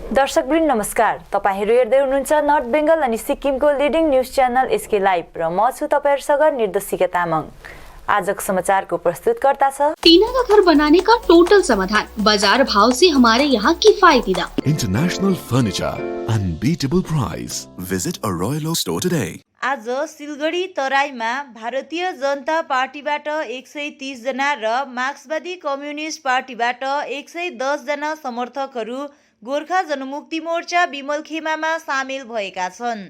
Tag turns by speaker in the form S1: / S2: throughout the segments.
S1: दर्शकवृन्द नमस्कार। तपाईहरु हेर्दै हुनुहुन्छ नर्थ बेंगल अनि सिक्किमको leading news channel SK live र म छु तपाईहरुसँग निर्देशिका तामाङ। आजको समाचारको प्रस्तुतकर्ता छ
S2: टीना का घर बनाने का टोटल समाधान, बाजार भाव से हमारे यहाँ किफायती दाम।
S3: International furniture, unbeatable price. Visit a royal store today.
S1: आज सिलगढी तराईमा भारतीय जनता पार्टीबाट 130 जना र मार्क्सवादी कम्युनिस्ट पार्टीबाट 110 जना समर्थकहरू गोर्खा जनमुक्ति मोर्चा विमलखेमामा सामेल भएका छन्,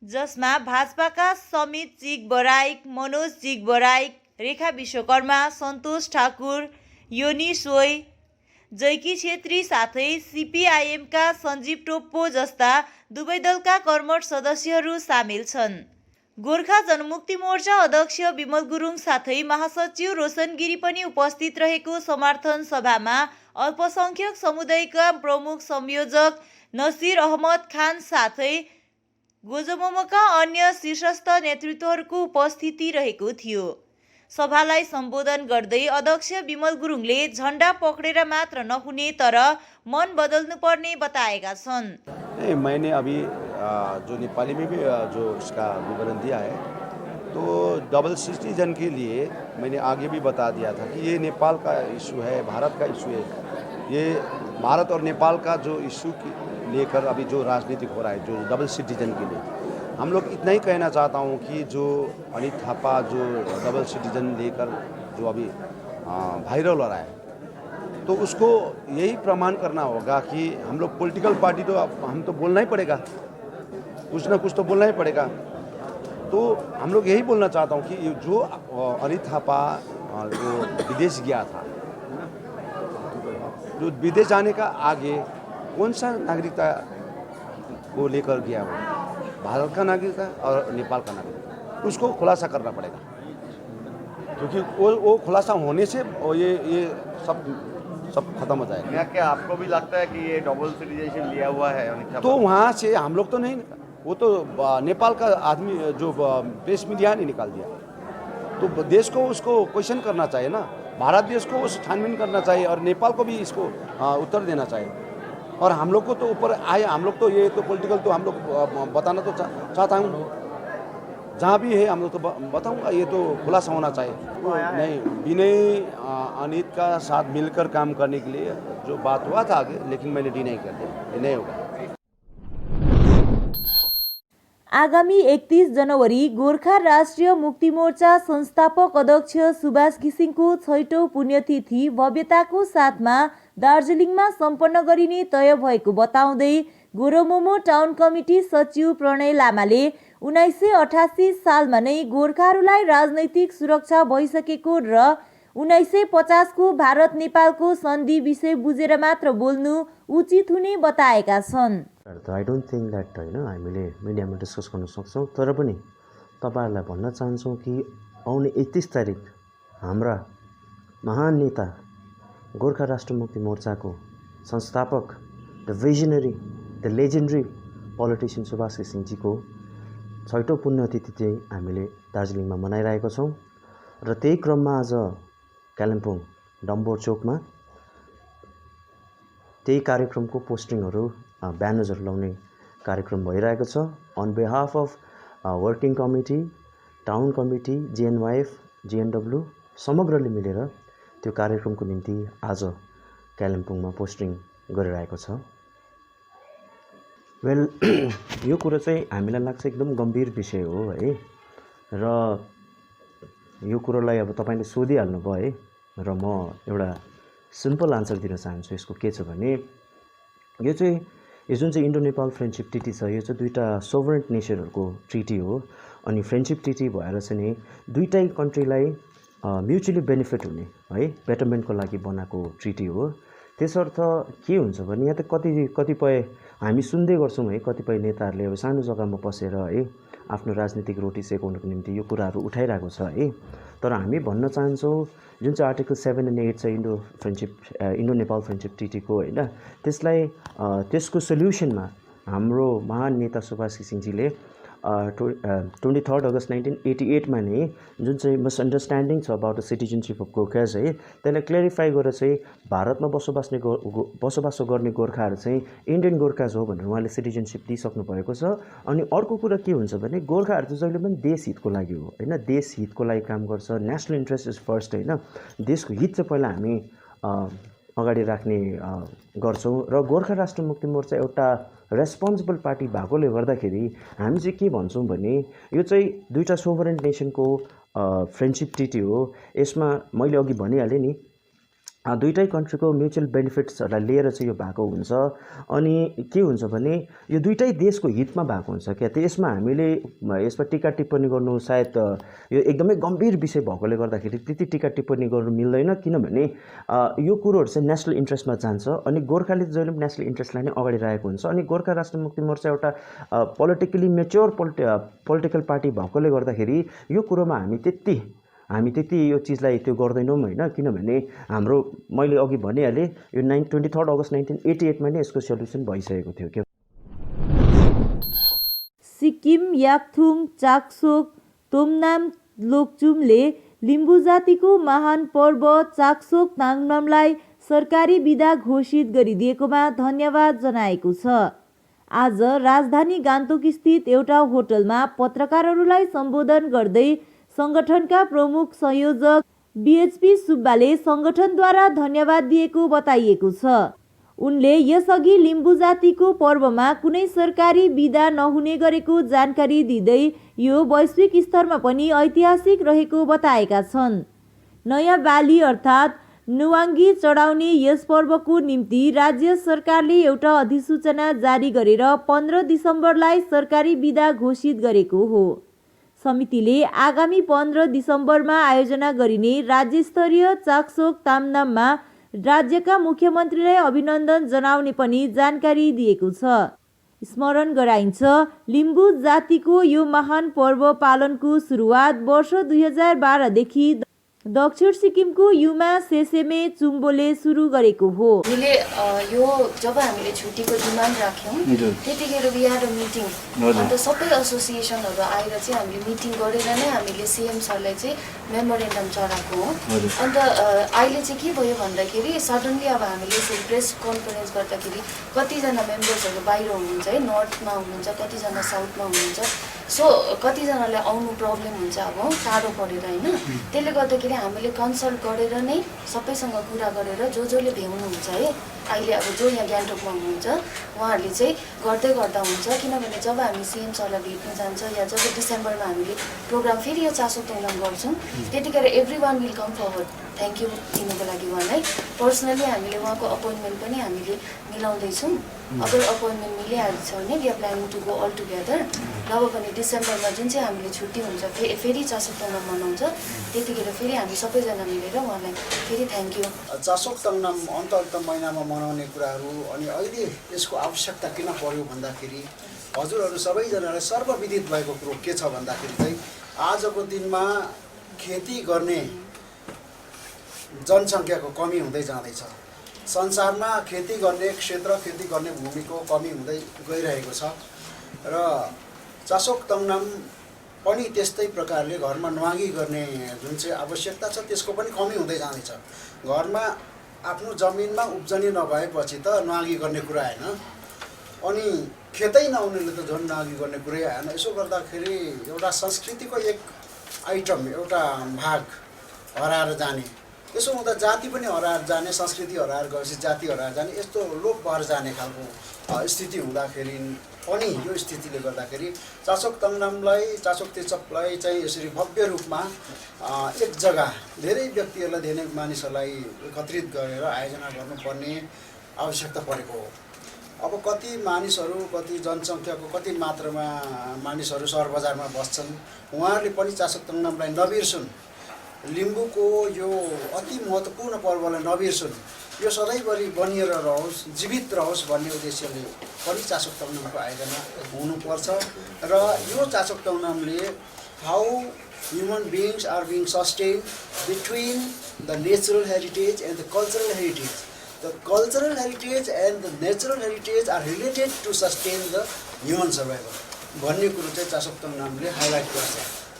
S1: जसमा भाजपाका समित चिक बराइक, मनोज चिक बराइक, रेखा विश्वकर्मा, सन्तोष ठाकुर, योनी सोय, जैकी छेत्री साथै सीपीआईएमका सञ्जीव टोप्पो जस्ता दुवै दलका कर्मठ सदस्यहरू सामेल छन्। गोर्खा जनमुक्ति मोर्चा अध्यक्ष विमल गुरुङ साथै महासचिव रोशन गिरी पनि उपस्थित रहेको समर्थन सभामा अल्पसंख्यक समुदायका प्रमुख संयोजक नसिर अहमद खान साथै गोजमोमोका अन्य शीर्षस्थ नेतृत्वहरूको उपस्थिति रहेको थियो। सभालाई सम्बोधन गर्दै अध्यक्ष विमल गुरुङले झण्डा पक्रेर मात्र नहुने तर मन बदल्नुपर्ने बताएका छन्।
S4: मैंने अभी जो नेपाली में भी जो इसका विवरण दिया है, तो डबल सिटीजन के लिए मैंने आगे भी बता दिया था कि ये नेपाल का इशू है, भारत का इशू है। ये भारत और नेपाल का जो इशू लेकर अभी जो राजनीतिक हो रहा है, जो डबल सिटीजन के लिए, हम लोग इतना ही कहना चाहता हूँ कि जो अनित थापा जो डबल सिटीजन लेकर जो अभी वायरल हो रहा है, तो उसको यही प्रमाण करना होगा कि हम लोग पॉलिटिकल पार्टी तो हम तो बोलना ही पड़ेगा, कुछ ना कुछ तो बोलना ही पड़ेगा। तो हम लोग यही बोलना चाहता हूँ कि जो अनित थापा जो विदेश गया था, जो विदेश जाने का आगे कौन सा नागरिकता को लेकर गया वो, भारत का नागरिकता और नेपाल का नागरिकता, उसको खुलासा करना पड़ेगा, क्योंकि वो खुलासा होने से ये सब खत्म हो जाएगा।
S5: क्या आपको भी लगता है कि ये डबल सिटीजनशिप लिया हुआ है?
S4: तो वहाँ से हम लोग तो नहीं, वो तो नेपाल का आदमी जो प्रेस मीडिया ने निकाल दिया। तो देश को उसको क्वेश्चन करना चाहिए ना, भारत देश को उस छानबीन करना चाहिए और नेपाल को भी इसको उत्तर देना चाहिए। और हम लोग को तो ऊपर आए, हम लोग तो ये तो पॉलिटिकल तो हम लोग बताना तो चाहता हूँ, जहाँ भी है हम लोग तो बताऊंगा, ये तो खुलासा होना चाहिए। नहीं, विनय अनित का साथ मिलकर काम करने के लिए जो बात हुआ था आगे, लेकिन मैंने डिनाई कर दिया, ये नहीं होगा।
S1: आगामी 31 जनवरी गोर्खा राष्ट्रिय मुक्ति मोर्चा संस्थापक अध्यक्ष सुभाष घिसिङको 6औं पुण्यतिथि भव्यताको साथमा दार्जिलिङमा सम्पन्न गरिने तय भएको बताउँदै गोरोमोमो टाउन कमिटी सचिव प्रणय लामाले 1988 सालमा नै गोर्खाहरूलाई राजनैतिक सुरक्षा भइसकेको र 1950 को भारत नेपालको सन्धि विषय बुझेर मात्र बोल्नु उचित हुने बताएका छन्।
S6: आई डोन्ट थिङ्क द्याट हामीले मिडियामा डिस्कस गर्न सक्छौँ, तर पनि तपाईँहरूलाई भन्न चाहन्छौँ कि आउने 31 तारिक हाम्रा महान नेता गोर्खा राष्ट्र मुक्ति मोर्चाको संस्थापक, the visionary, the legendary politician Subhash घिसिङजीको 6औं पुण्यतिथि चाहिँ हामीले दार्जिलिङमा मनाइरहेको छौँ। र त्यही क्रममा आज कालिम्पोङ डम्बोर चोकमा त्यही कार्यक्रमको पोस्टिङहरू, ब्यानर्सहरू लाउने कार्यक्रम भइरहेको छ। On behalf of working committee, town committee, GNYF, GNW समग्रले मिलेर त्यो कार्यक्रमको निम्ति आज कालिम्पोङमा पोस्टिङ गरिरहेको छ। वेल, यो कुरो चाहिँ हामीलाई लाग्छ एकदम गम्भीर विषय हो है, र यो कुरोलाई अब तपाईँले सोधिहाल्नु भयो है, र म एउटा सिम्पल आन्सर दिन चाहन्छु। यसको के छ भने, यो जुन चाहिँ इन्डो नेपाल फ्रेन्डसिप ट्रिटी छ, यो चाहिँ दुईवटा सोभरेन नेसनहरूको ट्रिटी हो। अनि फ्रेन्डसिप ट्रिटी भएर चाहिँ नि दुईटै कन्ट्रीलाई म्युचुअली बेनिफिट हुने है, बेटरमेन्टको लागि बनाएको ट्रिटी हो। त्यसर्थ के हुन्छ भने यहाँ त कतिपय हामी सुन्दै गर्छौँ है, कतिपय नेताहरूले अब सानो जग्गामा बसेर है आफ्नो राजनीतिक रोटी सेकाउनको निम्ति यो कुराहरू उठाइरहेको छ है। तर हामी भन्न चाहन्छौँ जुन चाहिँ आर्टिकल 7 and 8 छ इन्डो नेपाल फ्रेन्डसिप ट्रिटीको होइन, त्यसलाई त्यसको सोल्युसनमा हाम्रो महान नेता सुभाष घिसिङजीले 23 अगस्त 1988मा नै जुन चाहिँ मिसअन्डरस्ट्यान्डिङ छ about the citizenship of Gorkhas है त्यसलाई क्ल्यारिफाई गरेर चाहिँ भारतमा बसोबासो गर्ने गोर्खाहरू चाहिँ इन्डियन गोर्खाज हो भनेर उहाँले सिटिजनसिप दिइसक्नु भएको छ। अनि अर्को कुरा के हुन्छ भने गोर्खाहरू चाहिँ जहिले पनि देश हितको लागि हो होइन, देश हितको लागि काम गर्छ। नेसनल इन्ट्रेस्ट इज फर्स्ट होइन, देशको हित चाहिँ पहिला हामी अगाडि राख्ने गर्छौँ। र गोर्खा राष्ट्र मुक्ति मोर्चा एउटा रेस्पोन्सिबल पार्टी भएकोले गर्दाखेरि हामी चाहिँ के भन्छौँ भने यो चाहिँ दुईवटा सोभरेन नेसनको फ्रेन्डसिप ट्रिटी हो। यसमा मैले अघि भनिहालेँ नि दुईटै कन्ट्रीको म्युचुअल बेनिफिट्सहरूलाई लिएर चाहिँ यो भएको हुन्छ। अनि के हुन्छ भने यो दुईटै देशको हितमा भएको हुन्छ क्या। त्यसमा हामीले यसमा टिका टिप्पणी गर्नु सायद यो एकदमै गम्भीर विषय भएकोले गर्दाखेरि त्यति टिका टिप्पणी गर्नु मिल्दैन, किनभने यो कुरोहरू चाहिँ नेसनल इन्ट्रेस्टमा जान्छ। अनि गोर्खाले जहिले पनि नेसनल इन्ट्रेस्टलाई नै अगाडि राखेको हुन्छ। अनि गोर्खा राष्ट्र मुक्ति मोर्चा एउटा पोलिटिकली मेच्योर पोलिटिकल पार्टी भएकोले गर्दाखेरि यो कुरोमा हामी त्यति यो चिजलाई त्यो गर्दैनौँ होइन, किनभने हाम्रो मैले अघि भनिहालेँ यो 23 अगस्त 1988मा नै यसको सल्युसन भइसकेको थियो क्या।
S1: सिक्किम याकथुङ चाक्सोक तोमनाम लोकचुमले लिम्बू जातिको महान पर्व चाक्सोक ताङनामलाई सरकारी बिदा घोषित गरिदिएकोमा धन्यवाद जनाएको छ। आज राजधानी गान्तोक स्थित एउटा होटलमा पत्रकारहरूलाई सम्बोधन गर्दै सङ्गठनका प्रमुख संयोजक BHP सुब्बाले सङ्गठनद्वारा धन्यवाद दिएको बताइएको छ। उनले यसअघि लिम्बू जातिको पर्वमा कुनै सरकारी बिदा नहुने गरेको जानकारी दिँदै यो वैश्विक स्तरमा पनि ऐतिहासिक रहेको बताएका छन्। नयाँ बाली अर्थात् नुवाङ्गी चढाउने यस पर्वको निम्ति राज्य सरकारले एउटा अधिसूचना जारी गरेर 15 डिसेम्बरलाई सरकारी बिदा घोषित गरेको हो। समितिले आगामी 15 डिसेम्बरमा आयोजना गरिने राज्यस्तरीय चाक्सोक तामनाममा राज्यका मुख्यमन्त्रीलाई अभिनन्दन जनाउने पनि जानकारी दिएको छ। स्मरण गराइन्छ, लिम्बू जातिको यो महान पर्व पालनको सुरुवात वर्ष 2012 देखि दक्षिण सिक्किमको युमा सेसेमे चुम्बोले सुरु गरेको हो।
S7: हामीले यो जब हामीले छुट्टीको डिमान्ड राख्यौँ त्यतिखेर वी ह्याड अ मिटिङ। अन्त सबै एसोसिएसनहरू आएर चाहिँ हामीले मिटिङ गरेर नै हामीले CM सरलाई चाहिँ मेमोरेन्डम चढाएको हो। अन्त अहिले चाहिँ के भयो भन्दाखेरि सडनली अब हामीले यसरी प्रेस कन्फरेन्स गर्दाखेरि कतिजना मेम्बर्सहरू बाहिर हुनुहुन्छ है, नर्थमा हुनुहुन्छ, कतिजना साउथमा हुनुहुन्छ। सो कतिजनालाई आउनु प्रब्लम हुन्छ अब टाढो परेर होइन, त्यसले गर्दाखेरि हामीले कन्सल्ट गरेर नै सबैसँग कुरा गरेर जसले भ्याउनुहुन्छ है अहिले अब जो यहाँ गान्तोकमा हुनुहुन्छ उहाँहरूले चाहिँ गर्दै गर्दा हुन्छ। किनभने जब हामी CM सरलाई भेट्न जान्छ या जब डिसेम्बरमा हामीले प्रोग्राम फेरि यो चासो तोलन गर्छौँ त्यतिखेर every one will come forward thank you दिनुको लागि उहाँलाई। पर्सनली हामीले उहाँको अपोइन्टमेन्ट पनि हामीले मिलाउँदैछौँ। अगर अपोइन्टमेन्ट मिलिहाल्छ भने we are planning to go all together. नभए पनि डिसेम्बरमा जुन चाहिँ हामीले छुट्टी हुन्छ फेरि चासो तोलन मनाउँछ त्यतिखेर फेरि हामी सबैजना मिलेर उहाँलाई फेरि थ्याङ्क यू।
S8: चासोक तङनाम अन्त महिनामा मनाउने कुराहरू अनि अहिले यसको आवश्यकता किन पर्यो भन्दाखेरि हजुरहरू सबैजनालाई सर्वविदित भएको कुरो के छ भन्दाखेरि चाहिँ आजको दिनमा खेती गर्ने जनसङ्ख्याको कमी हुँदै जाँदैछ। संसारमा खेती गर्ने क्षेत्र, खेती गर्ने भूमिको कमी हुँदै गइरहेको छ र चासोक तङनाम पनि त्यस्तै प्रकारले घरमा न्वागी गर्ने जुन चाहिँ आवश्यकता छ त्यसको पनि कमी हुँदै जाँदैछ। घरमा आफ्नो जमिनमा उब्जनी नभएपछि त न्वागी गर्ने कुरा होइन, अनि खेतै नहुनेले त झन् न्वागी गर्ने कुरै आएन। यसो गर्दाखेरि एउटा संस्कृतिको एक आइटम, एउटा भाग हराएर जाने, त्यसो हुँदा जाति पनि हराएर जाने, संस्कृति हराएर गएपछि जाति हराएर जाने, यस्तो लोप भएर जाने खालको स्थिति हुँदाखेरि पनि यो स्थितिले गर्दाखेरि चासोक तङनामलाई, चासोक तेचपलाई चाहिँ यसरी भव्य रूपमा एक जग्गा धेरै व्यक्तिहरूलाई, धेरै मानिसहरूलाई एकत्रित गरेर आयोजना गर्नुपर्ने आवश्यकता परेको हो। अब कति मानिसहरू, कति जनसङ्ख्याको कति मात्रामा मानिसहरू सहर बजारमा बस्छन्, उहाँहरूले पनि चासोक तङनामलाई नबिर्सुन्, लिम्बूको यो अति महत्त्वपूर्ण पर्वलाई नबिर्सुन्, यो सधैँभरि बनिएर रहोस्, जीवित रहोस् भन्ने उद्देश्यले पनि चासोक तङनामको आयोजना हुनुपर्छ। र यो चासोक तङनामले how human beings are being sustain between the natural heritage and the cultural heritage. The cultural heritage and the natural heritage are related to sustain the human survival. भन्ने कुरो चाहिँ चासोक तङनामले हाइलाइट गर्छ,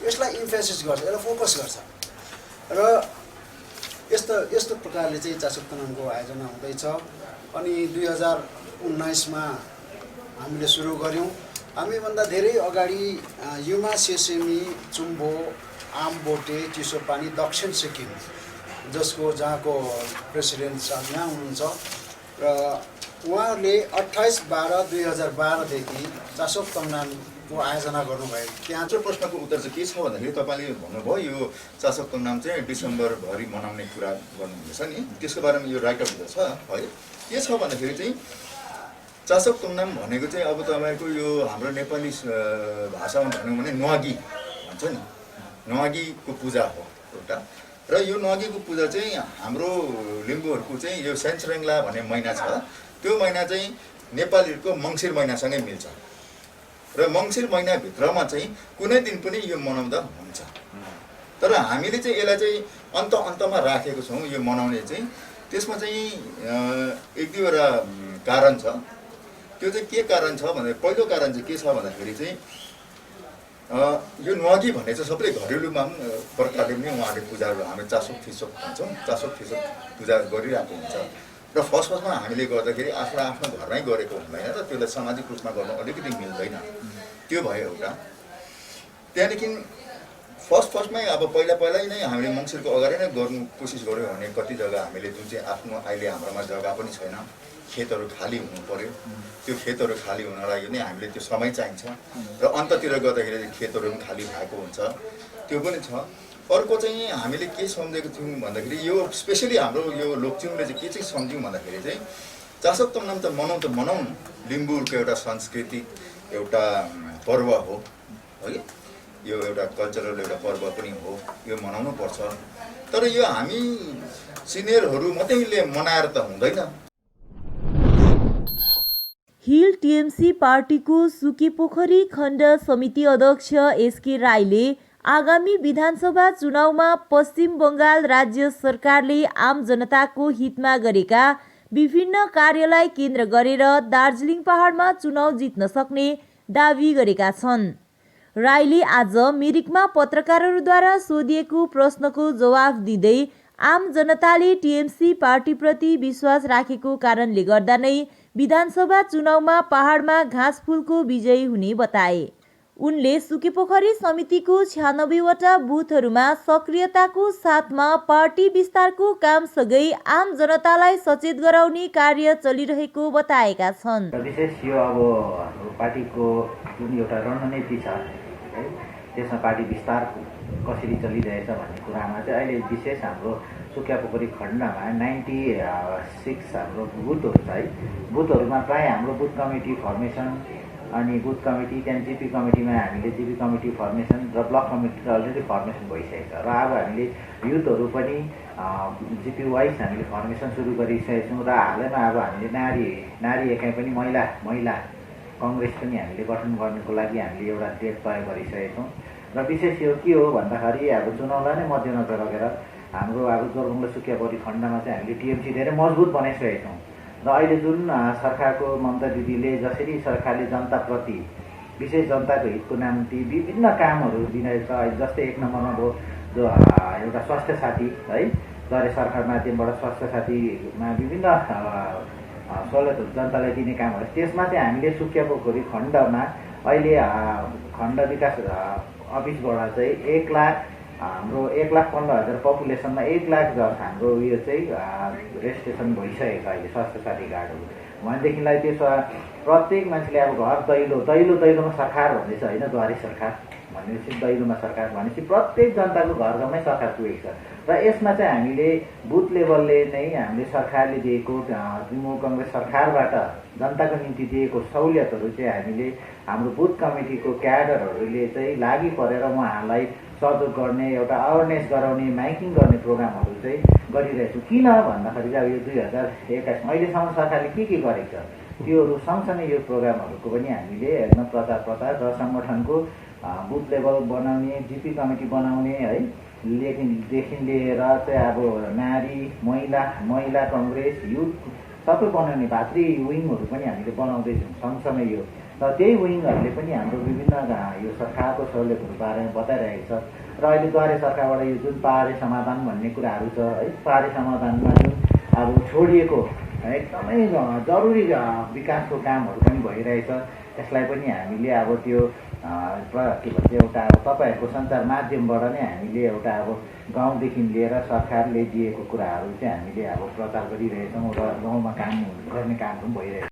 S8: यसलाई इम्फेसिस गर्छ, यसलाई फोकस गर्छ र यस्तो प्रकारले चाहिँ चासोक तङनामको आयोजना हुँदैछ। अनि 2019मा हामीले सुरु गऱ्यौँ। हामीभन्दा धेरै अगाडि युमा, सेसेमी, चुम्बो, आमबोटे, चिसोपानी, दक्षिण सिक्किम जहाँको प्रेसिडेन्ट साहब यहाँ हुनुहुन्छ र उहाँहरूले 28/12/2012 देखि चासोक तङनामको आयोजना गर्नुभयो।
S9: त्यहाँ चाहिँ प्रश्नको उत्तर चाहिँ के छ भन्दाखेरि तपाईँले भन्नुभयो यो चासोक तङनाम चाहिँ डिसेम्बरभरि मनाउने कुरा गर्नुहुँदैछ नि, त्यसको बारेमा यो राइट अप छ है। के छ भन्दाखेरि चाहिँ चासोक तङनाम भनेको चाहिँ अब तपाईँको यो हाम्रो नेपाली भाषामा भनौँ भने न्वागी भन्छ नि, न्वागीको पूजा हो एउटा। र यो न्वागीको पूजा चाहिँ हाम्रो लिम्बूहरूको चाहिँ यो सेन्चरेङ्ला भन्ने महिना छ, त्यो महिना चाहिँ नेपालीहरूको मङ्सिर महिनासँगै मिल्छ र मङ्सिर महिनाभित्रमा चाहिँ कुनै दिन पनि यो मनाउँदा हुन्छ। तर हामीले चाहिँ यसलाई चाहिँ अन्तमा राखेको छौँ यो मनाउने चाहिँ। त्यसमा चाहिँ एक दुईवटा कारण छ। त्यो चाहिँ के कारण छ भन्दा पहिलो कारण चाहिँ के छ भन्दाखेरि चाहिँ यो न्वागी भन्ने चाहिँ सबैले घरेलुमा प्रकारले पनि उहाँहरूले पूजाहरू हामी चासोक फिसोक भन्छौँ, चासोक फिसोक पूजा गरिरहेको हुन्छ। र फर्स्टमा हामीले गर्दाखेरि आफ्नो घरमै गरेको हुँदैन र त्यसलाई सामाजिक रूपमा गर्नु अलिकति मिल्दैन, त्यो भयो एउटा। त्यहाँदेखि फर्स्टमै अब पहिलै नै हामीले मङ्सिरको अगाडि नै गर्नु कोसिस गऱ्यौँ भने कति जग्गा हामीले जुन चाहिँ आफ्नो अहिले हाम्रोमा जग्गा पनि छैन, खेतहरू खाली हुनु पऱ्यो। त्यो खेतहरू खाली हुन लागि नै हामीले त्यो समय चाहिन्छ र अन्ततिर गर्दाखेरि खेतहरू पनि खाली भएको हुन्छ, त्यो पनि छ। अर्को चाहिँ हामीले के सम्झेको थियौँ भन्दाखेरि यो स्पेसली हाम्रो यो लोकचुङले चाहिँ के चाहिँ सम्झ्यौँ भन्दाखेरि चाहिँ चासोक तङनाम त मनाउँ लिम्बूको एउटा सांस्कृतिक एउटा पर्व हो है, यो एउटा कल्चरल एउटा पर्व पनि हो, यो मनाउनु पर्छ। तर यो हामी सिनियरहरू मात्रैले मनाएर त हुँदैन।
S1: हिल टिएमसी पार्टीको सुकेपोखरी खण्ड समिति अध्यक्ष एसके राईले आगामी विधानसभा चुनावमा पश्चिम बङ्गाल राज्य सरकारले आम जनताको हितमा गरेका विभिन्न कार्यलाई केन्द्र गरेर दार्जिलिङ पहाडमा चुनाव जित्न सक्ने दावी गरेका छन्। राईले आज मिरिकमा पत्रकारहरूद्वारा सोधिएको प्रश्नको जवाफ दिँदै आम जनताले टिएमसी पार्टीप्रति विश्वास राखेको कारणले गर्दा नै विधानसभा चुनावमा पहाडमा घाँसफुलको विजयी हुने बताए। उनले सुकेपोखरी समितिको 96वटा बुथहरूमा सक्रियताको साथमा पार्टी विस्तारको कामसँगै आम जनतालाई सचेत गराउने कार्य चलिरहेको बताएका छन्।
S10: विशेष यो अब हाम्रो पार्टीको जुन एउटा रणनीति छ है, त्यसमा पार्टी विस्तार कसरी चलिरहेछ भन्ने कुरामा चाहिँ अहिले विशेष हाम्रो सुकेपोखरी खण्डमा 96 हाम्रो बुथहरू छ है। बुथहरूमा प्राय हाम्रो बुथ कमिटी फर्मेसन अनि बुथ कमिटी त्यहाँदेखि जिपी कमिटीमा हामीले जिपी कमिटी फर्मेसन र ब्लक कमिटी अलरेडी फर्मेसन भइसकेको छ र अब हामीले युथहरू पनि जिपी वाइज हामीले फर्मेसन सुरु गरिसकेका छौँ र हालैमा अब हामीले नारी एकाइ पनि महिला कङ्ग्रेस पनि हामीले गठन गर्नको लागि हामीले एउटा डेट तय गरिसकेका छौँ। र विशेष यो के हो भन्दाखेरि अब चुनावलाई नै मध्यनजर राखेर हाम्रो अब जोरबङ्गला सुकेपोखरी खण्डमा चाहिँ हामीले टिएमसी धेरै मजबुत बनाइसकेका छौँ र अहिले जुन सरकारको ममता दिदीले जसरी सरकारले जनताप्रति विशेष जनताको हितको निम्ति विभिन्न कामहरू दिँदैछ, जस्तै एक नम्बरमा भयो जो एउटा स्वास्थ्य साथी है, गरे सरकार माध्यमबाट स्वास्थ्य साथीमा विभिन्न सहुलियतहरू जनतालाई दिने कामहरू, त्यसमा चाहिँ हामीले सुकेपोखरी खण्डमा अहिले खण्ड विकास अफिसबाट चाहिँ 1 लाख हाम्रो 1,15,000 पपुलेसनमा 1 लाख हाम्रो उयो चाहिँ रेजिस्ट्रेसन भइसकेको छ अहिले स्वास्थ्य साथी कार्डहरू भनेदेखिलाई त्यसो प्रत्येक मान्छेले अब घर दैलोमा सरकार भन्दैछ होइन, द्वारे सरकार भनेपछि दैलोमा सरकार भनेपछि प्रत्येक जनताको घर घरमै सरकार पुगेको छ र यसमा चाहिँ हामीले बुथ लेभलले नै हामीले सरकारले दिएको तृणमूल कङ्ग्रेस सरकारबाट जनताको निम्ति दिएको सहुलियतहरू चाहिँ हामीले हाम्रो बुथ कमिटीको क्याडरहरूले चाहिँ लागि परेर उहाँहरूलाई सहयोग गर्ने एउटा अवेरनेस गराउने माइकिङ गर्ने प्रोग्रामहरू चाहिँ गरिरहेको छु। किन भन्दाखेरि चाहिँ अब यो 2021 अहिलेसम्म सरकारले के गरेको छ त्योहरू सँगसँगै यो प्रोग्रामहरूको पनि हामीले एकदम प्रचार र सङ्गठनको बुथ लेभल बनाउने, जिपी कमिटी बनाउने है देखि लिएर चाहिँ अब नारी महिला कङ्ग्रेस युथ सबै बनाउने भातृ विङहरू पनि हामीले बनाउँदैछौँ सँगसँगै यो र त्यही विङहरूले पनि हाम्रो विभिन्न यो सरकारको सहुलियतहरू बारेमा बताइरहेको छ र अहिले द्वारे सरकारबाट यो जुन पहाडे समाधान भन्ने कुराहरू छ है पहाडे समाधानमा जुन अब छोडिएको एकदमै जरुरी विकासको कामहरू पनि भइरहेछ त्यसलाई पनि हामीले अब त्यो के भन्छ एउटा अब तपाईँहरूको सञ्चार माध्यमबाट नै हामीले एउटा अब गाउँदेखि लिएर सरकारले दिएको कुराहरू चाहिँ हामीले अब प्रचार गरिरहेछौँ र गाउँमा काम गर्ने कामहरू पनि भइरहेछ।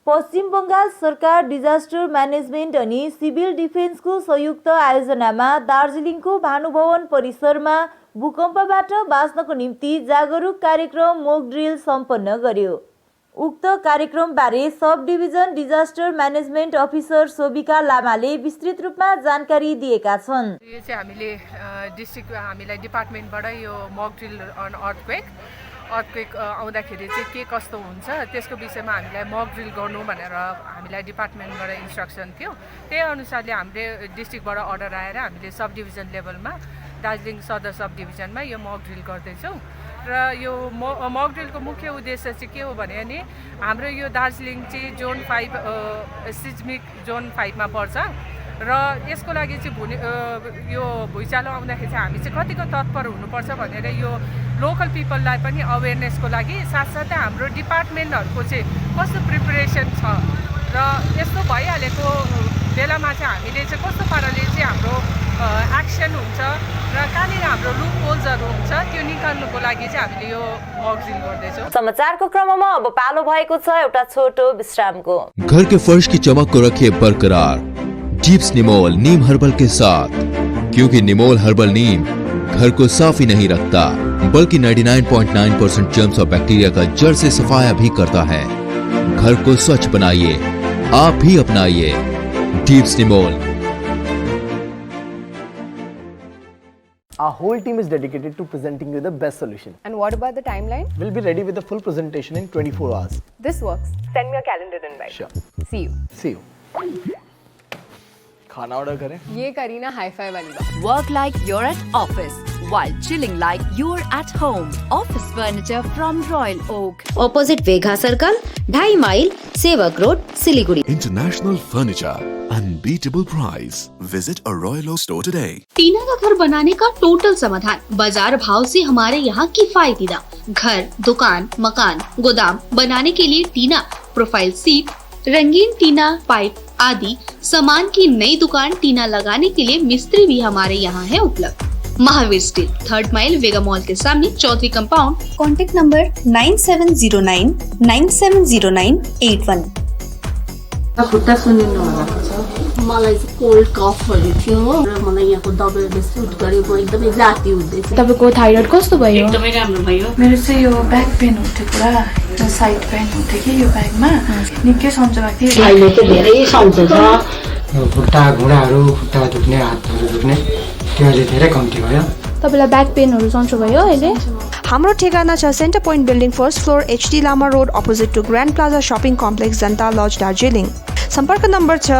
S1: पश्चिम बङ्गाल सरकार डिजास्टर म्यानेजमेन्ट अनि सिभिल डिफेन्सको संयुक्त आयोजनामा दार्जिलिङको भानुभवन परिसरमा भूकम्पबाट बाँच्नको निम्ति जागरुक कार्यक्रम मोक ड्रिल सम्पन्न गर्यो। उक्त कार्यक्रमबारे sub division disaster management officer Shobhika लामाले विस्तृत रूपमा जानकारी दिएका छन्।
S11: यो चाहिँ हामीले हामीलाई डिपार्टमेन्टबाट यो मक ड्रिल अन अर्थक्वेक आउँदाखेरि चाहिँ के कस्तो हुन्छ त्यसको विषयमा हामीलाई मक ड्रिल गर्नु भनेर हामीलाई डिपार्टमेन्टबाट इन्स्ट्रक्सन थियो। त्यही अनुसारले हामीले डिस्ट्रिक्टबाट अर्डर आएर हामीले सब डिभिजन लेभलमा दार्जिलिङ सदर सब डिभिजनमा यो मक ड्रिल गर्दैछौँ र यो मक ड्रिलको मुख्य उद्देश्य चाहिँ के हो भने नि हाम्रो यो दार्जिलिङ चाहिँ जोन 5 सिस्मिक जोन 5 मा पर्छ र यसको लागि चाहिँ यो भुइँचालो आउँदाखेरि चाहिँ हामी चाहिँ कतिको तत्पर हुनुपर्छ भनेर यो लोकल पिपललाई पनि अवेरनेसको लागि साथसाथै हाम्रो डिपार्टमेन्टहरूको चाहिँ कस्तो प्रिपरेसन छ र यस्तो भइहालेको बेलामा चाहिँ हामीले चाहिँ कस्तो पाराले चाहिँ हाम्रो एक्सन हुन्छ र कहाँनिर हाम्रो लुप होल्सहरू हुन्छ त्यो निकाल्नुको लागि चाहिँ हामीले यो मक ड्रिल गर्दैछौँ।
S1: समाचारको क्रममा अब पालो भएको छ एउटा छोटो विश्रामको।
S12: घर के फर्श की चमक को रखिए बरकरार टिप्स निमोल नीम हर्बल के साथ, क्योंकि निमोल हर्बल नीम घर को साफ ही नहीं रखता बल्कि 99.9% जर्म्स और बैक्टीरिया का जड़ से सफाया भी करता है। घर को स्वच्छ बनाइए, आप भी अपनाइए tips Nimol.
S13: Our whole team is dedicated to presenting you the best solution.
S14: And what about the timeline?
S13: We'll be ready with the full presentation in 24 hours.
S14: This works. Send me a calendar invite.
S13: Sure.
S14: See you.
S13: See you. खाना order करें?
S14: ये curry ना hi-fi वाली बात.
S15: Work like you're at office while chilling like you're at home. Office furniture from Royal Oak.
S2: Opposite Vegha Circle, 2.5 mile, Sevak Road, Siliguri.
S3: International furniture, unbeatable price. Visit a Royal Oak store today.
S2: टीना का घर बनाने का total समाधान बाजार भाव से हमारे यहाँ किफायती दाम। घर, दुकान, मकान, गोदाम बनाने के लिए टीना, प्रोफाइल सीट, रंगीन टीना, पाइप आदि सामान की नई दुकान टीना लगाने के लिए मिस्त्री भी हमारे यहाँ है उपलब्ध। महावीर स्टील 3rd माइल वेगा मॉल के सामने चौधरी कंपाउंड।
S16: Contact number 9709 970981।
S17: खुट्टा सुनिनु भएको छ, मलाई चाहिँ कोल्ड कफहरू थियो र मलाई यहाँको दबाईले सुट गर्यो, म एकदमै जाती हुँदैछ।
S18: तपाईको थाइरोइड कस्तो भयो?
S17: एकदमै राम्रो भयो।
S18: मेरो चाहिँ यो ब्याक पेन हुन्थ्यो पुरा, यो साइड पेन हुन्थ्यो कि यो ब्याकमा निकै सन्चो भएको थियो।
S17: अहिले चाहिँ धेरै सन्चो छ।
S19: खुट्टा घुँडाहरू, खुट्टा दुख्ने, हातहरू दुख्ने त्यो अहिले धेरै कम्ती भयो।
S18: तपाईलाई ब्याक पेनहरू सन्चो भयो अहिले?
S20: हाम्रो ठेगाना छ centre point building first floor HD Lama road opposite to grand plaza shopping complex Janata lodge Darjeeling. सम्पर्क नम्बर छ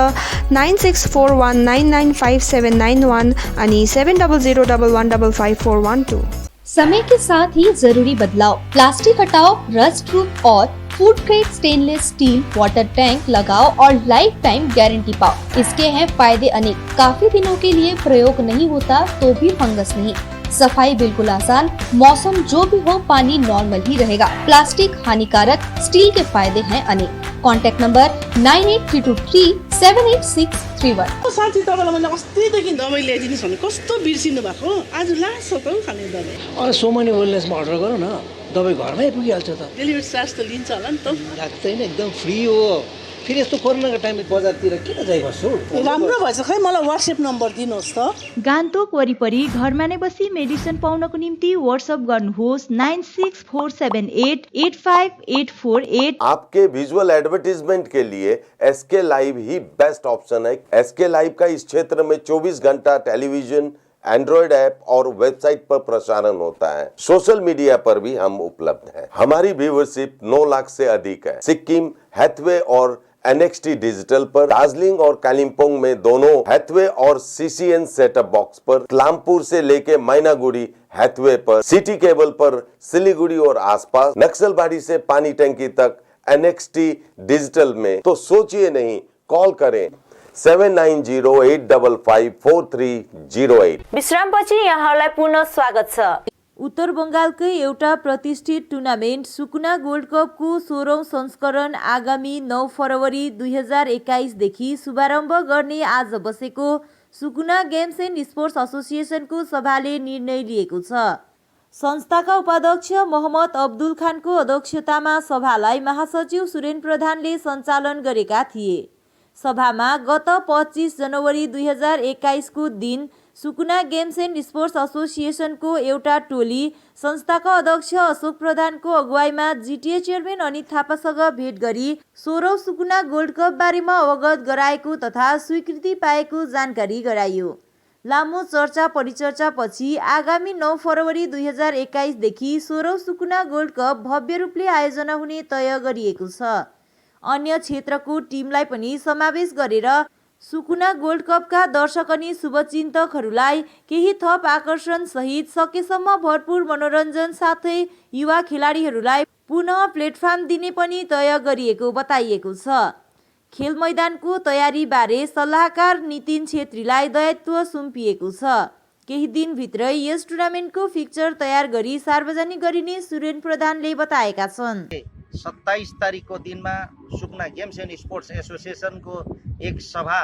S20: 9641995791 अनि 7001155412।
S2: समय के साथ ही जरूरी बदलाव, प्लास्टिक हटाओ, रस्ट प्रूफ और food grade stainless still water tank लगाओ और लाइफ टाइम गारंटी पाओ। इसके हैं फायदे अनेक। काफी दिनों के लिए प्रयोग नहीं होता तो भी फंगस नहीं, सफाई बिल्कुल आसान, मौसम जो भी हो पानी नॉर्मल ही रहेगा। प्लास्टिक हानिकारक, स्टील के फायदे हैं अनेक। Contact number 9832378631।
S21: साथी तपाईलाई मैले अस्तिदेखि दबाई ल्याइदिनुस् भने कस्तो बिर्सिनु भएको? आज लास्ट छ त खाने दबाई।
S19: अरे सोमनी वेलनेसमा अर्डर गरौ न, दबाई घरमै पुगिहाल्छ त।
S21: डेलिभरी चार्ज त लिन्छ होला नि त?
S19: लाग्दैन, एकदम फ्री हो। फेरि यस्तो कोरोनाको टाइममा बजारतिर किन जाइबस्छु?
S21: राम्रो भएछ, खै मलाई WhatsApp नम्बर दिनुहोस् त।
S1: गान्तोक वरिपरि घरमा नै बसी मेडिसिन पाउनको निम्ति व्हाट्सएप गर्नुहोस् 9647885848।
S22: आपके विजुअल एडवर्टीजमेंट के लिए SK लाइव ही बेस्ट ऑप्शन है। SK लाइव का इस क्षेत्र में 24 घंटा टेलीविजन, एंड्रॉइड ऐप और वेबसाइट पर प्रसारण होता है। सोशल मीडिया पर भी हम उपलब्ध हैं। हमारी व्यूवरशिप 9 लाख से अधिक है। सिक्किम, हैथवे और NXT डिजिटल पर, दार्जिलिंग और कालिम्पोंग में दोनों हैथवे और CCN सेटअप बॉक्स पर, क्लामपुर से लेके मैनागुड़ी हैथवे पर, सिटी केबल पर सिलीगुड़ी और आसपास, नक्सलबाड़ी से पानी टंकी तक NXT डिजिटल में, तो सोचिए नहीं, कॉल करें 7908554308।
S1: विश्रामपछि यहाँलाई पुनः स्वागत छ। उत्तर बंगालकै एउटा प्रतिष्ठित टुर्नामेन्ट सुकुना गोल्ड कपको 16औं संस्करण आगामी 9 फरवरी 2021 देखि शुभारम्भ गर्ने आज बसेको सुकुना गेम्स एन्ड स्पोर्ट्स एसोसिएसनको सभाले निर्णय लिएको छ। संस्थाका उपाध्यक्ष मोहम्मद अब्दुल खानको अध्यक्षतामा सभालाई महासचिव सुरेन प्रधानले सञ्चालन गरेका थिए। सभामा गत 25 जनवरी 2021 को दिन सुकुना गेम्स एन्ड स्पोर्ट्स एसोसिएसनको एउटा टोली संस्थाका अध्यक्ष अशोक प्रधानको अगुवाईमा जिटिए चेयरम्यान अनित थापासँग भेट गरी 16औं सुकुना गोल्ड कप बारेमा अवगत गराएको तथा स्वीकृति पाएको जानकारी गराइयो। लामो चर्चा परिचर्चा पछि आगामी 9 फरवरी 2021 देखि 16औं सुकुना गोल्ड कप भव्य रूपले आयोजना हुने तय गरिएको छ। अन्य क्षेत्रको टिमलाई पनि समावेश गरेर सुकुना गोल्ड कपका दर्शक अनि शुभचिन्तकहरूलाई केही थप आकर्षण सहित सकेसम्म भरपूर मनोरञ्जन साथै युवा खेलाडीहरूलाई पुनः प्लेटफर्म दिने पनि तय गरिएको बताइएको छ। खेल मैदानको तयारी बारे सल्लाहकार नितिन छेत्रीलाई दायित्व सुम्पिएको छ। केही दिनभित्रै यस टुर्नामेन्टको फिक्चर तयार गरी सार्वजनिक गरिने सुरेन प्रधानले बताएका छन्।
S4: 27 तारिकको दिनमा सुकुना गेम्स एन्ड स्पोर्ट्स एसोसिएसनको एक सभा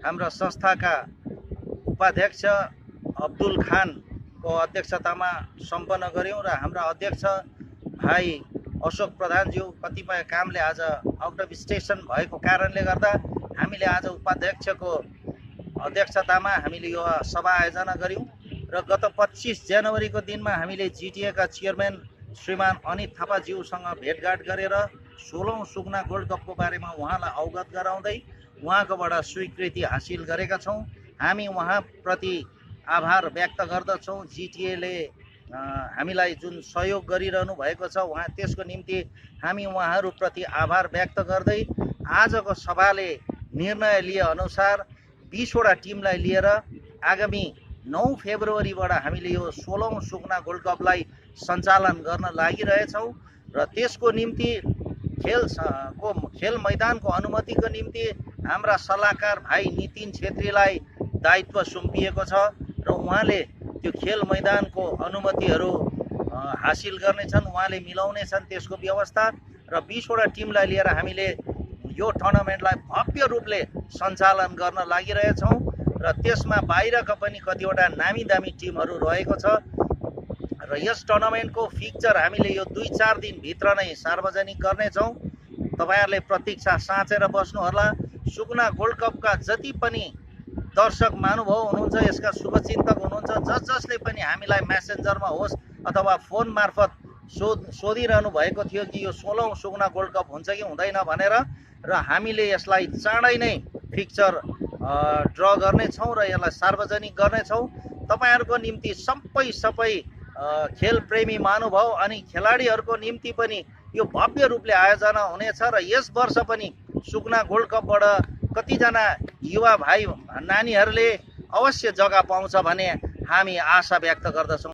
S4: हाम्रो संस्थाका उपाध्यक्ष अब्दुल खानको अध्यक्षतामा सम्पन्न गऱ्यौँ र हाम्रा अध्यक्ष भाइ अशोक प्रधानज्यू कतिपय कामले आज आउट अफ स्टेसन भएको कारणले गर्दा हामीले आज उपाध्यक्षको अध्यक्षतामा हामीले यो सभा आयोजना गऱ्यौँ र गत 25 जनवरीको दिनमा हामीले जिटिएका चेयरम्यान श्रीमान अनित थापाज्यूसँग भेटघाट गरेर 16औं सुकुना गोल्ड कपको बारेमा उहाँलाई अवगत गराउँदै उहाँकोबाट स्वीकृति हासिल गरेका छौँ। हामी उहाँप्रति आभार व्यक्त गर्दछौँ। जिटिएले हामीलाई जुन सहयोग गरिरहनु भएको छ उहाँ त्यसको निम्ति हामी उहाँहरूप्रति आभार व्यक्त गर्दै आजको सभाले निर्णय लिए अनुसार 20 वटा टिमलाई लिएर आगामी 9 फेब्रुअरीबाट हामीले यो 16औं सुकुना गोल्ड कपलाई सञ्चालन गर्न लागिरहेछौँ र त्यसको निम्ति खेल मैदानको अनुमतिको निम्ति हाम्रा सल्लाहकार भाइ नितिन छेत्रीलाई दायित्व सुम्पिएको छ र उहाँले त्यो खेल मैदानको अनुमतिहरू हासिल गर्नेछन्, उहाँले मिलाउनेछन् त्यसको व्यवस्था र 20 वटा टिमलाई लिएर हामीले यो टुर्नामेन्टलाई भव्य रूपले सञ्चालन गर्न लागिरहेछौँ र त्यसमा बाहिरका पनि कतिवटा नामी दामी टिमहरू रहेको छ र यस टुर्नामेन्टको फिक्चर हामीले यो 2-4 दिनभित्र नै सार्वजनिक गर्नेछौँ। तपाईहरुले प्रतीक्षा साँचेर बस्नुहोला। सुकुना गोल्ड कपका जति पनि दर्शक महानुभाव हुनुहुन्छ, यसका शुभचिन्तक हुनुहुन्छ, जसले पनि हामीलाई मेसेन्जरमा होस् अथवा फोन मार्फत सोधिरहनु भएको थियो कि यो 16औं सुकुना गोल्ड कप हुन्छ कि हुँदैन भनेर र हामीले यसलाई चाँडै नै फिक्चर ड्र गर्नेछौँ र यसलाई सार्वजनिक गर्नेछौँ। तपाईहरुको निम्ति सबै खेल प्रेमी महानुभाव अनि खेलाडीहरूको निम्ति पनि यो भव्य रूपले आयोजना हुनेछ र यस वर्ष पनि सुकुना गोल्ड कपबाट कतिजना युवा भाइ नानीहरूले अवश्य जग्गा पाउँछ भने हामी आशा व्यक्त गर्दछौँ।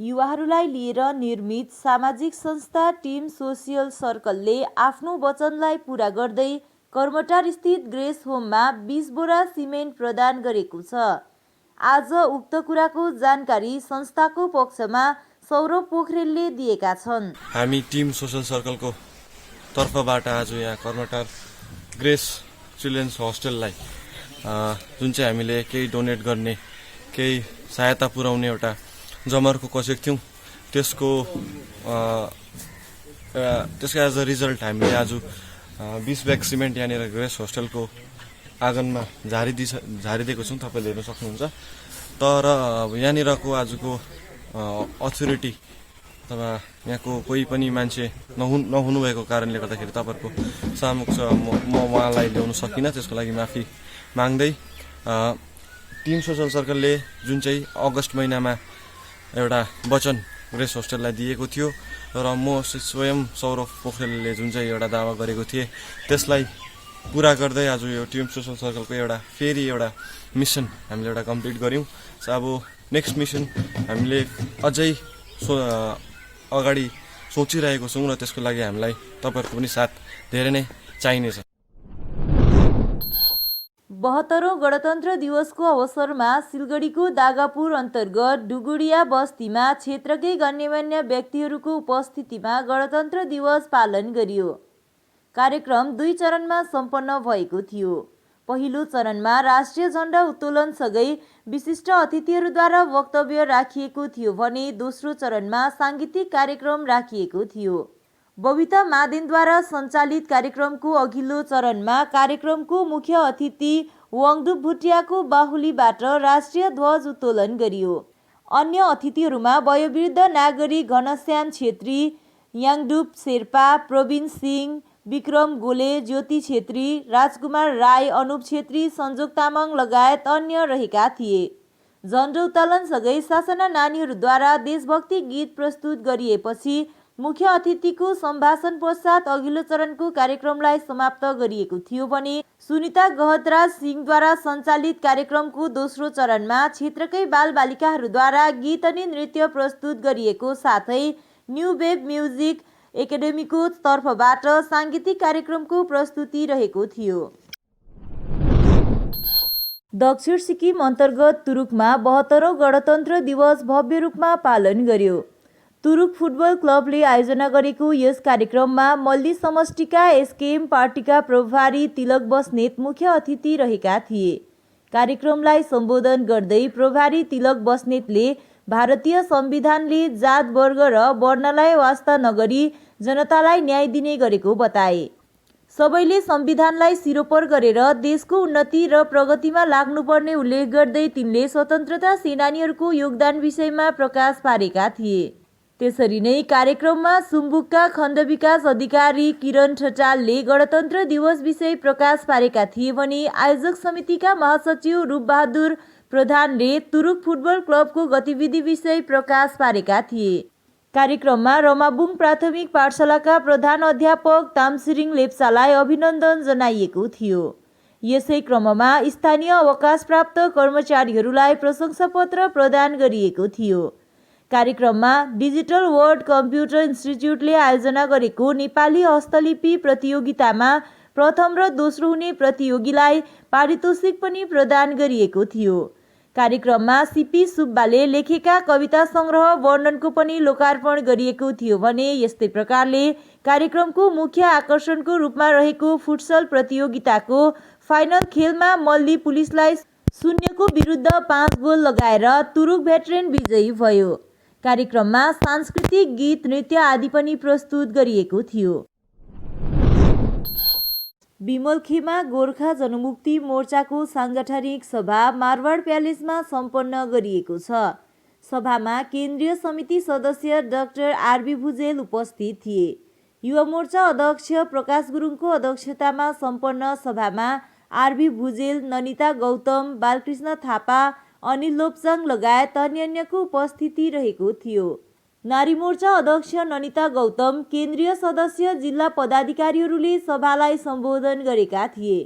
S1: युवाहरूलाई लिएर निर्मित सामाजिक संस्था टिम सोसियल सर्कलले आफ्नो वचनलाई पूरा गर्दै कर्मटार स्थित ग्रेस होममा 20 बोरा सिमेन्ट प्रदान गरेको छ। आज उक्त कुराको जानकारी संस्थाको पक्षमा सौरभ पोखरेलले दिएका छन्।
S5: हामी टिम सोशल सर्कलको तर्फबाट आज यहाँ कर्मटार ग्रेस चिल्ड्रेन्स हस्टेललाई जुन चाहिँ हामीले केही डोनेट गर्ने, केही सहायता पुर्याउने एउटा जमर्को कसेको थियौँ, त्यसको एज अ रिजल्ट हामीले आज 20 ब्याग सिमेन्ट यहाँनिर ग्रेस हस्टेलको आँगनमा झारिदिएको छौँ, तपाईँले हेर्न सक्नुहुन्छ। तर यहाँनिरको आजको अथोरिटी अथवा यहाँको कोही पनि मान्छे नहुनु भएको कारणले गर्दाखेरि तपाईँहरूको समक्ष म उहाँलाई ल्याउन सकिनँ, त्यसको लागि माफी माग्दै टिम सोशल सर्कलले जुन चाहिँ अगस्त महिनामा एउटा वचन ग्रेस हस्टेललाई दिएको थियो र म स्वयं सौरभ पोखरेलले जुन चाहिँ एउटा दावा गरेको थिएँ त्यसलाई पुरा गर्दै आज यो टिएम सोसल सर्कलको एउटा फेरि एउटा मिसन हामीले एउटा कम्प्लिट गऱ्यौँ। अब नेक्स्ट मिसन हामीले अझै अगाडि सोचिरहेको छौँ र त्यसको लागि हामीलाई तपाईँहरूको पनि साथ धेरै नै चाहिनेछ।
S1: 72औं गणतन्त्र दिवसको अवसरमा सिलगढीको दागापुर अन्तर्गत डुगुडिया बस्तीमा क्षेत्रकै गण्यमान्य व्यक्तिहरूको उपस्थितिमा गणतन्त्र दिवस पालन गरियो। कार्यक्रम 2 चरणमा सम्पन्न भएको थियो। पहिलो चरणमा राष्ट्रिय झण्डा उत्तोलनसँगै विशिष्ट अतिथिहरूद्वारा वक्तव्य राखिएको थियो भने दोस्रो चरणमा साङ्गीतिक कार्यक्रम राखिएको थियो। बबिता मादेनद्वारा सञ्चालित कार्यक्रमको अघिल्लो चरणमा कार्यक्रमको मुख्य अतिथि वाङडुप भुटियाको बाहुलीबाट राष्ट्रिय ध्वज उत्तोलन गरियो। अन्य अतिथिहरूमा वयोवृद्ध नागरिक घनश्याम छेत्री, याङडुप शेर्पा, प्रवीण सिंह, विक्रम गोले, ज्योति छेत्री, राजकुमार राई, अनुप छेत्री, सञ्जोग तामाङ लगायत अन्य रहेका थिए। झण्डा उत्तोलनसँगै सासाना नानीहरूद्वारा देशभक्ति गीत प्रस्तुत गरिएपछि मुख्य अतिथिको सम्भाषण पश्चात अघिल्लो चरणको कार्यक्रमलाई समाप्त गरिएको थियो भने सुनिता गहतराज सिंहद्वारा सञ्चालित कार्यक्रमको दोस्रो चरणमा क्षेत्रकै बालबालिकाहरूद्वारा गीत अनि नृत्य प्रस्तुत गरिएको साथै न्यू वेभ म्युजिक एकाडेमीको तर्फबाट साङ्गीतिक कार्यक्रमको प्रस्तुति रहेको थियो। दक्षिण सिक्किम अन्तर्गत तुरुकमा 72औं गणतन्त्र दिवस भव्य रूपमा पालन गर्यो। तुरुक फुटबल क्लबले आयोजना गरेको यस कार्यक्रममा मल्ली समष्टिका एसकेएम पार्टीका प्रभारी तिलक बस्नेत मुख्य अतिथि रहेका थिए। कार्यक्रमलाई सम्बोधन गर्दै प्रभारी तिलक बस्नेतले भारतीय संविधानले जात वर्ग र वर्णलाई वास्ता नगरी जनतालाई न्याय दिने गरेको बताए। सबैले संविधानलाई सिरोपर गरेर देशको उन्नति र प्रगतिमा लाग्नुपर्ने उल्लेख गर्दै तिनले स्वतन्त्रता सेनानीहरूको योगदान विषयमा प्रकाश पारेका थिए। त्यसरी नै कार्यक्रममा सुम्बुकका खण्ड विकास अधिकारी किरण ठटालले गणतन्त्र दिवस विषय प्रकाश पारेका थिए भने आयोजक समितिका महासचिव रूपबहादुर प्रधानले तुरुक फुटबल क्लबको गतिविधि विषय प्रकाश पारेका थिए। कार्यक्रममा रमाबुङ प्राथमिक पाठशालाका प्रधान अध्यापक तामसिरिङ लेप्चालाई अभिनन्दन जनाइएको थियो। यसै क्रममा स्थानीय अवकाश प्राप्त कर्मचारीहरूलाई प्रशंसापत्र प्रदान गरिएको थियो। कार्यक्रममा डिजिटल वर्ल्ड कम्प्युटर इन्स्टिच्युटले आयोजना गरेको नेपाली हस्तलिपि प्रतियोगितामा प्रथम र दोस्रो हुने प्रतियोगीलाई पारितोषिक पनि प्रदान गरिएको थियो। कार्यक्रममा सीपी सुब्बाले लेखेका कविता सङ्ग्रह वर्णनको पनि लोकार्पण गरिएको थियो भने यस्तै प्रकारले कार्यक्रमको मुख्य आकर्षणको रूपमा रहेको फुटसल प्रतियोगिताको फाइनल खेलमा मल्ली पुलिसलाई 0 विरुद्ध 5 गोल लगाएर तुरुक भेटरेन विजयी भयो। कार्यक्रममा सांस्कृतिक गीत नृत्य आदि पनि प्रस्तुत गरिएको थियो। बिमलखेमा गोर्खा जनमुक्ति मोर्चाको साङ्गठनिक सभा मारवाड प्यालेसमा सम्पन्न गरिएको छ। सभामा केन्द्रीय समिति सदस्य डाक्टर आरबी भुजेल उपस्थित थिए। युवा मोर्चा अध्यक्ष प्रकाश गुरुङको अध्यक्षतामा सम्पन्न सभामा आरबी भुजेल, ननिता गौतम, बालकृष्ण थापा, अनिल लोप्चाङ लगायत अन्यको उपस्थिति रहेको थियो। नारी मोर्चा अध्यक्ष ननिता गौतम, केन्द्रीय सदस्य, जिल्ला पदाधिकारीहरूले सभालाई सम्बोधन गरेका थिए।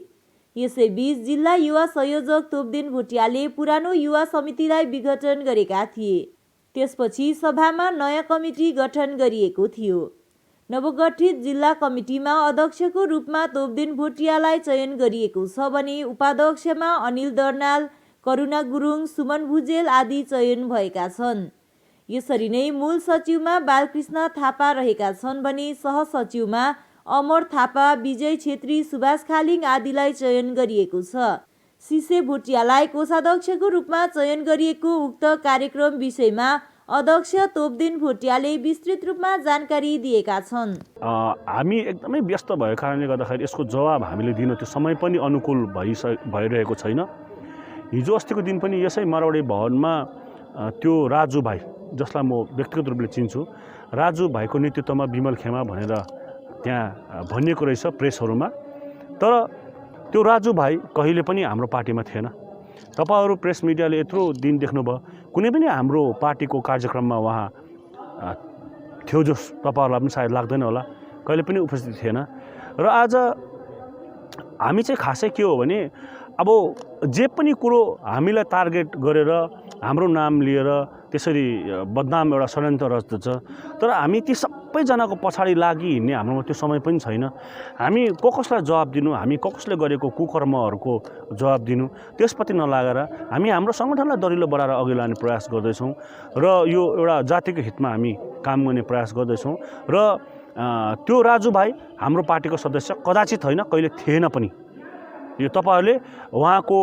S1: यसैबीच जिल्ला युवा संयोजक तोपदेन भुटियाले पुरानो युवा समितिलाई विघटन गरेका थिए। त्यसपछि सभामा नयाँ कमिटी गठन गरिएको थियो। नवगठित जिल्ला कमिटीमा अध्यक्षको रूपमा तोपदेन भुटियालाई चयन गरिएको छ भने उपाध्यक्षमा अनिल दर्नाल, करुणा गुरुङ, सुमन भुजेल आदि चयन भएका छन्। यसरी नै मूल सचिवमा बालकृष्ण थापा रहेका छन् भने सहसचिवमा अमर थापा, विजय छेत्री, सुभाष खालिङ आदिलाई चयन गरिएको छ। सिसे भुटियालाई कोषाध्यक्षको रूपमा चयन गरिएको उक्त कार्यक्रम विषयमा अध्यक्ष तोपदेन भुटियाले विस्तृत रूपमा जानकारी दिएका छन्।
S6: हामी एकदमै व्यस्त भएको कारणले गर्दाखेरि यसको जवाब हामीले दिन त्यो समय पनि अनुकूल भइरहेको छैन। हिजो अस्तिको दिन पनि यसै मारवाडी भवनमा त्यो राजु भाइ, जसलाई म व्यक्तिगत रूपले चिन्छु, राजु भाइको नेतृत्वमा बिमल खेमा भनेर त्यहाँ भनिएको रहेछ प्रेसहरूमा। तर त्यो राजु भाइ कहिले पनि हाम्रो पार्टीमा थिएन। तपाईहरु प्रेस मिडियाले यत्रो दिन देख्नुभयो, कुनै पनि हाम्रो पार्टीको कार्यक्रममा उहाँ थियो जस तपाईहरुलाई पनि सायद लाग्दैन होला, कहिले पनि उपस्थित थिएन। र आज हामी चाहिँ खासै के हो भने अब जे पनि कुरो हामीलाई टार्गेट गरेर हाम्रो नाम लिएर त्यसरी बदनाम एउटा षड्यन्त्र रच्दछ। तर हामी ती सबैजनाको पछाडि लागि हिँड्ने हाम्रोमा त्यो समय पनि छैन। हामी कसलाई जवाब दिनु, हामी कसले गरेको कुकर्महरूको जवाब दिनु, त्यसप्रति नलागेर हामी हाम्रो सङ्गठनलाई दरिलो बढाएर अघि लाने प्रयास गर्दैछौँ र यो एउटा जातिको हितमा हामी काम गर्ने प्रयास गर्दैछौँ। र त्यो राजु भाइ हाम्रो पार्टीको सदस्य कदाचित होइन, कहिले थिएन पनि। यो तपाईँहरूले उहाँको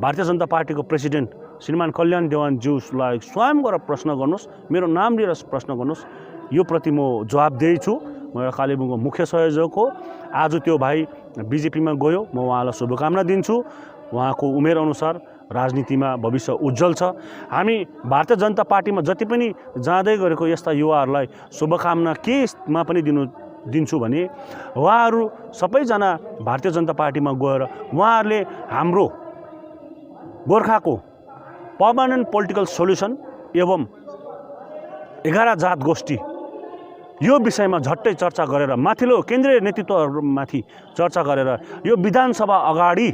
S6: भारतीय जनता पार्टीको प्रेसिडेन्ट श्रीमान कल्याण देवानज्यूलाई स्वयं गएर प्रश्न गर्नुहोस्, मेरो नाम लिएर प्रश्न गर्नुहोस्। यो प्रति म जवाबदेही छु। म एउटा कालेबुङको मुख्य संयोजक हो। आज त्यो भाइ बिजेपीमा गयो, म उहाँलाई शुभकामना दिन्छु। उहाँको उमेर अनुसार राजनीतिमा भविष्य उज्जवल छ। हामी भारतीय जनता पार्टीमा जति पनि जाँदै गरेको यस्ता युवाहरूलाई शुभकामना केमा पनि दिन्छु भने उहाँहरू सबैजना भारतीय जनता पार्टीमा गएर उहाँहरूले हाम्रो गोर्खाको पर्मानेन्ट पोलिटिकल सोल्युसन एवं 11 जात गोष्ठी यो विषयमा झट्टै चर्चा गरेर माथिल्लो केन्द्रीय नेतृत्वमाथि चर्चा गरेर यो विधानसभा अगाडि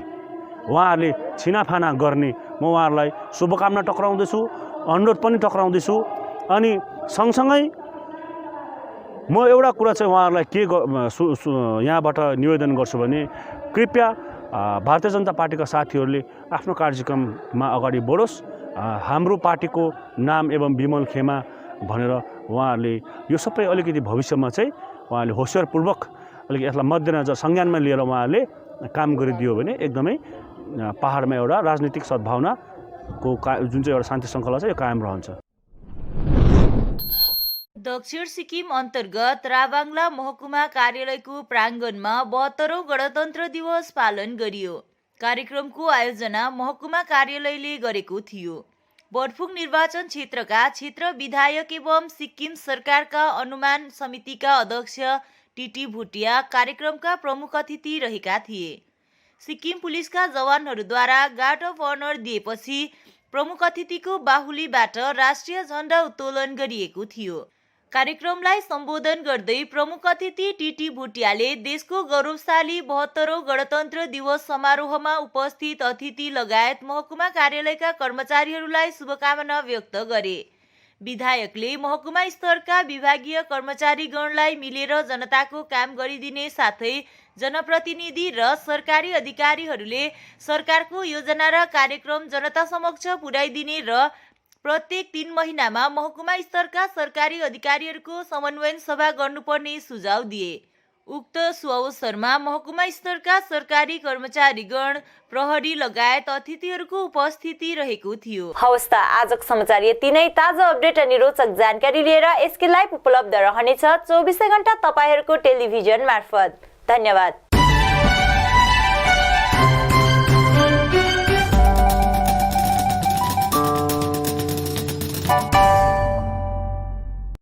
S6: उहाँहरूले छिनाफाना गर्ने म उहाँहरूलाई शुभकामना टक्राउँदैछु, अनुरोध पनि टक्राउँदैछु। अनि सँगसँगै म एउटा कुरा चाहिँ उहाँहरूलाई के यहाँबाट निवेदन गर्छु भने कृपया भारतीय जनता पार्टीका साथीहरूले आफ्नो कार्यक्रममा अगाडि बढोस्। हाम्रो पार्टीको नाम एवं विमल खेमा भनेर उहाँहरूले यो सबै अलिकति भविष्यमा चाहिँ उहाँहरूले होसियारपूर्वक अलिकति यसलाई मध्यनजर संज्ञानमा लिएर उहाँहरूले काम गरिदियो भने एकदमै पहाडमा एउटा राजनीतिक सद्भावनाको जुन चाहिँ एउटा शान्ति शृङ्खला छ यो कायम रहन्छ।
S1: दक्षिण सिक्किम अन्तर्गत राभाङला महकुमा कार्यालयको प्राङ्गणमा 72औं गणतन्त्र दिवस पालन गरियो। कार्यक्रमको आयोजना महकुमा कार्यालयले गरेको थियो। बडफुङ निर्वाचन क्षेत्रका क्षेत्र विधायक एवं सिक्किम सरकारका अनुमान समितिका अध्यक्ष टिटी भुटिया कार्यक्रमका प्रमुख अतिथि रहेका थिए। सिक्किम पुलिसका जवानहरूद्वारा गार्ड अफ अनर दिएपछि प्रमुख अतिथिको बाहुलीबाट राष्ट्रिय झण्डा उत्तोलन गरिएको थियो। कार्यक्रमलाई सम्बोधन गर्दै प्रमुख अतिथि टिटी भुटियाले देशको गौरवशाली 72औं गणतन्त्र दिवस समारोहमा उपस्थित अतिथि लगायत महकुमा कार्यालयका कर्मचारीहरूलाई शुभकामना व्यक्त गरे। विधायकले महकुमा स्तरका विभागीय कर्मचारीगणलाई मिलेर जनताको काम गरिदिने साथै जनप्रतिनिधि र सरकारी अधिकारीहरूले सरकारको योजना र कार्यक्रम जनता समक्ष पुर्याइदिने र प्रत्येक 3 महिनामा महकुमा स्तरका सरकारी अधिकारीहरूको समन्वयन सभा गर्नुपर्ने सुझाव दिए। उक्त सुअवसरमा महकुमा स्तरका सरकारी कर्मचारीगण, प्रहरी लगायत अतिथिहरूको उपस्थिति रहेको थियो। हवस् त आजको समाचार यति नै। ताजा अपडेट अनि रोचक जानकारी लिएर एसके लाइभ उपलब्ध रहनेछ 24 घण्टा तपाईहरूको टेलिभिजन मार्फत। धन्यवाद।